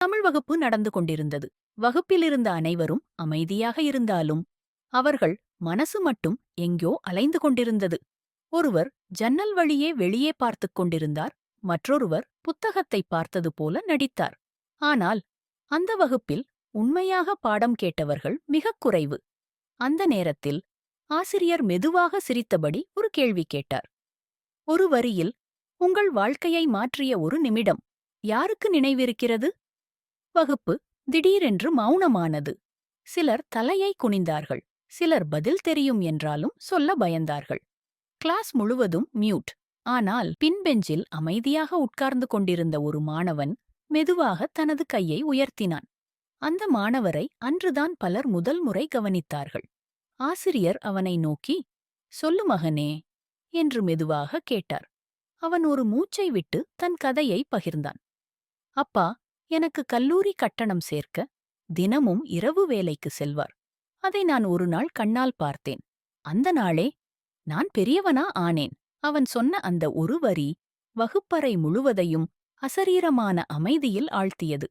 தமிழ் வகுப்பு நடந்து கொண்டிருந்தது. வகுப்பிலிருந்த அனைவரும் அமைதியாக இருந்தாலும் அவர்கள் மனசு மட்டும் எங்கோ அலைந்து கொண்டிருந்தது. ஒருவர் ஜன்னல் வழியே வெளியே பார்த்துக் கொண்டிருந்தார். மற்றொருவர் புத்தகத்தை பார்த்தது போல நடித்தார். ஆனால் அந்த வகுப்பில் உண்மையாக பாடம் கேட்டவர்கள் மிகக் குறைவு. அந்த நேரத்தில் ஆசிரியர் மெதுவாக சிரித்தபடி ஒரு கேள்வி கேட்டார். ஒரு வரியில், உங்கள் வாழ்க்கையை மாற்றிய ஒரு நிமிடம் யாருக்கு நினைவிருக்கிறது? வகுப்பு திடீரென்று மௌனமானது. சிலர் தலையை குனிந்தார்கள். சிலர் பதில் தெரியும் என்றாலும் சொல்ல பயந்தார்கள். கிளாஸ் முழுவதும் மியூட். ஆனால் பின்பெஞ்சில் அமைதியாக உட்கார்ந்து கொண்டிருந்த ஒரு மாணவன் மெதுவாக தனது கையை உயர்த்தினான். அந்த மாணவரை அன்றுதான் பலர் முதல் முறை கவனித்தார்கள். ஆசிரியர் அவனை நோக்கி, சொல்லு மகனே என்று மெதுவாக கேட்டார். அவன் ஒரு மூச்சை விட்டு தன் கதையை பகிர்ந்தான். அப்பா எனக்கு கல்லூரி கட்டணம் சேர்க்க தினமும் இரவு வேலைக்கு செல்வார். அதை நான் ஒரு நாள் கண்ணால் பார்த்தேன். அந்த நாளே நான் பெரியவனா ஆனேன். அவன் சொன்ன அந்த ஒரு வரி வகுப்பறை முழுவதையும் அசரீரமான அமைதியில் ஆழ்த்தியது.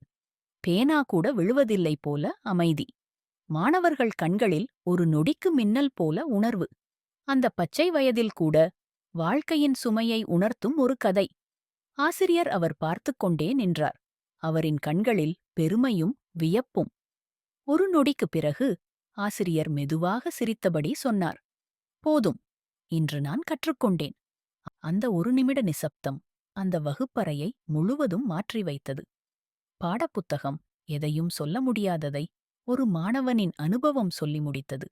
பேனா கூட விழுவதில்லை போல அமைதி. மாணவர்கள் கண்களில் ஒரு நொடிக்கு மின்னல் போல உணர்வு. அந்த பச்சை வயதில் கூட வாழ்க்கையின் சுமையை உணர்த்தும் ஒரு கதை. ஆசிரியர் அவர் பார்த்துக் கொண்டே நின்றார். அவரின் கண்களில் பெருமையும் வியப்பும். ஒரு நொடிக்குப் பிறகு ஆசிரியர் மெதுவாக சிரித்தபடி சொன்னார், போதும், இன்று நான் கற்றுக்கொண்டேன். அந்த ஒரு நிமிட நிசப்தம் அந்த வகுப்பறையை முழுவதும் மாற்றி வைத்தது. பாடப்புத்தகம் எதையும் சொல்ல முடியாததை ஒரு மாணவனின் அனுபவம் சொல்லி முடித்தது.